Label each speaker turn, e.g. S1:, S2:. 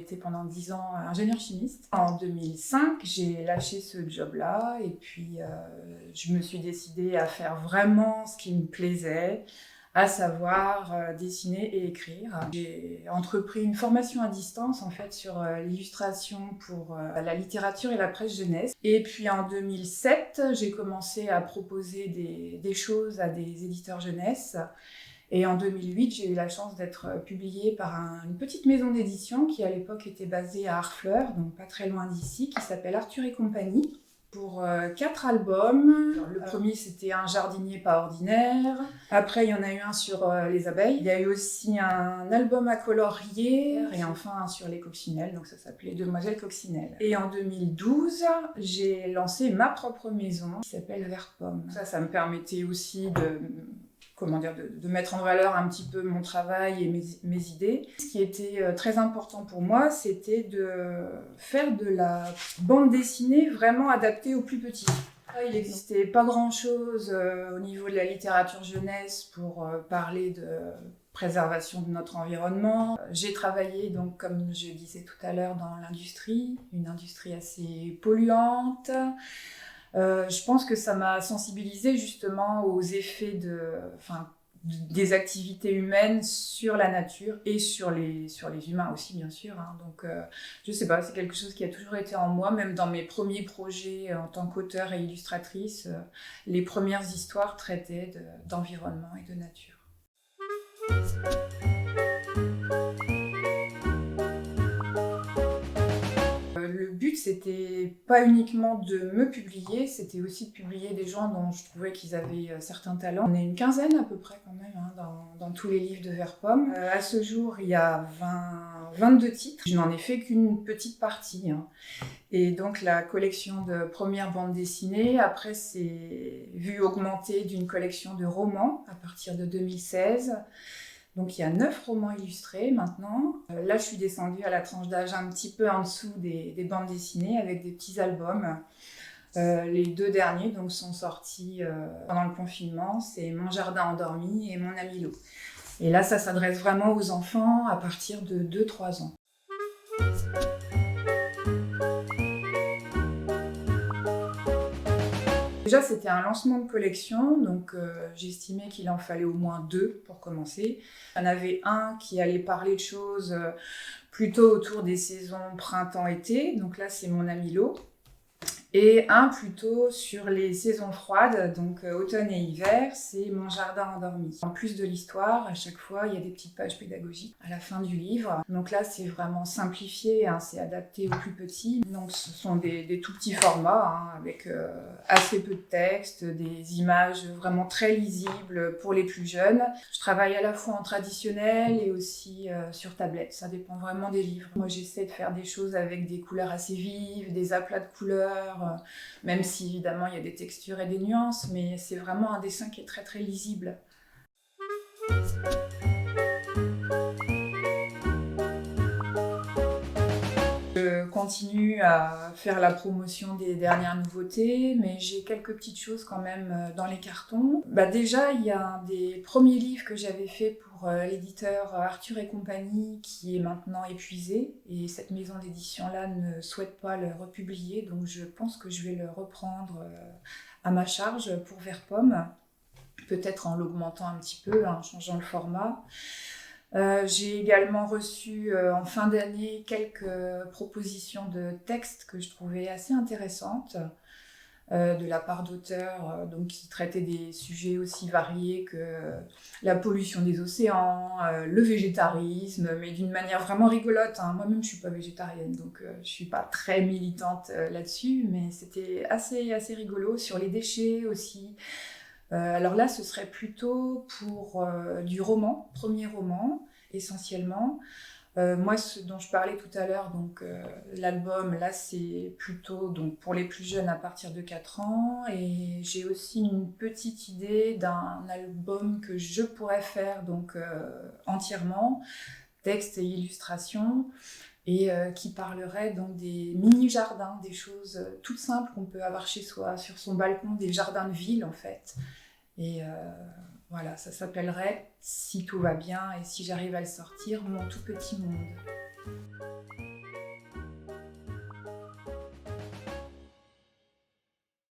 S1: été pendant 10 ans ingénieur chimiste. En 2005, j'ai lâché ce job-là et puis je me suis décidée à faire vraiment ce qui me plaisait, à savoir dessiner et écrire. J'ai entrepris une formation à distance en fait sur l'illustration pour la littérature et la presse jeunesse. Et puis en 2007, j'ai commencé à proposer des choses à des éditeurs jeunesse. Et en 2008, j'ai eu la chance d'être publiée par une petite maison d'édition qui à l'époque était basée à Harfleur, donc pas très loin d'ici, qui s'appelle Arthur et compagnie, pour 4 albums. Le premier, c'était Un jardinier pas ordinaire. Après, il y en a eu un sur les abeilles. Il y a eu aussi un album à colorier et enfin un sur les coccinelles, donc ça s'appelait Demoiselle Coccinelle. Et en 2012, j'ai lancé ma propre maison qui s'appelle Vert Pomme. Ça me permettait aussi de mettre en valeur un petit peu mon travail et mes idées. Ce qui était très important pour moi, c'était de faire de la bande dessinée vraiment adaptée aux plus petits. Il n'existait pas grand-chose au niveau de la littérature jeunesse pour parler de préservation de notre environnement. J'ai travaillé, donc, comme je disais tout à l'heure, dans l'industrie, une industrie assez polluante. Je pense que ça m'a sensibilisée justement aux effets des activités humaines sur la nature et sur les humains aussi, bien sûr. Donc, je sais pas, c'est quelque chose qui a toujours été en moi, même dans mes premiers projets en tant qu'auteur et illustratrice. Les premières histoires traitaient d'environnement et de nature. Le but, c'était pas uniquement de me publier, c'était aussi de publier des gens dont je trouvais qu'ils avaient certains talents. On est une quinzaine à peu près quand même dans tous les livres de Vert Pomme. À ce jour, il y a 22 titres. Je n'en ai fait qu'une petite partie. Et donc la collection de premières bandes dessinées, après, s'est vue augmenter d'une collection de romans à partir de 2016. Donc il y a 9 romans illustrés maintenant. Là, je suis descendue à la tranche d'âge un petit peu en dessous des bandes dessinées avec des petits albums. Les 2 derniers donc, sont sortis pendant le confinement. C'est Mon jardin endormi et Mon ami loup. Et là, ça s'adresse vraiment aux enfants à partir de 2-3 ans. Déjà, c'était un lancement de collection, donc j'estimais qu'il en fallait au moins 2 pour commencer. Il y en avait un qui allait parler de choses plutôt autour des saisons printemps-été, donc là c'est Mon ami l'eau. Et un plutôt sur les saisons froides, donc automne et hiver, c'est Mon jardin endormi. En plus de l'histoire, à chaque fois, il y a des petites pages pédagogiques à la fin du livre. Donc là, c'est vraiment simplifié, c'est adapté aux plus petits. Donc ce sont des tout petits formats, avec assez peu de texte, des images vraiment très lisibles pour les plus jeunes. Je travaille à la fois en traditionnel et aussi sur tablette. Ça dépend vraiment des livres. Moi, j'essaie de faire des choses avec des couleurs assez vives, des aplats de couleurs, même si évidemment il y a des textures et des nuances, mais c'est vraiment un dessin qui est très très lisible. Je continue à faire la promotion des dernières nouveautés, mais j'ai quelques petites choses quand même dans les cartons. Déjà, il y a un des premiers livres que j'avais fait pour l'éditeur Arthur et compagnie qui est maintenant épuisé, et cette maison d'édition-là ne souhaite pas le republier, donc je pense que je vais le reprendre à ma charge pour Vert Pomme, peut-être en l'augmentant un petit peu, en changeant le format. J'ai également reçu en fin d'année quelques propositions de textes que je trouvais assez intéressantes de la part d'auteurs qui traitaient des sujets aussi variés que la pollution des océans, le végétarisme, mais d'une manière vraiment rigolote. Moi-même, je ne suis pas végétarienne, donc je ne suis pas très militante là-dessus, mais c'était assez rigolo, sur les déchets aussi. Alors là, ce serait plutôt pour du roman, premier roman, essentiellement. Moi, ce dont je parlais tout à l'heure, donc l'album, là, c'est plutôt donc, pour les plus jeunes à partir de 4 ans. Et j'ai aussi une petite idée d'un album que je pourrais faire donc, entièrement, texte et illustration, et qui parlerait donc des mini-jardins, des choses toutes simples qu'on peut avoir chez soi, sur son balcon, des jardins de ville en fait. Et voilà, ça s'appellerait « Si tout va bien et si j'arrive à le sortir, mon tout petit monde ».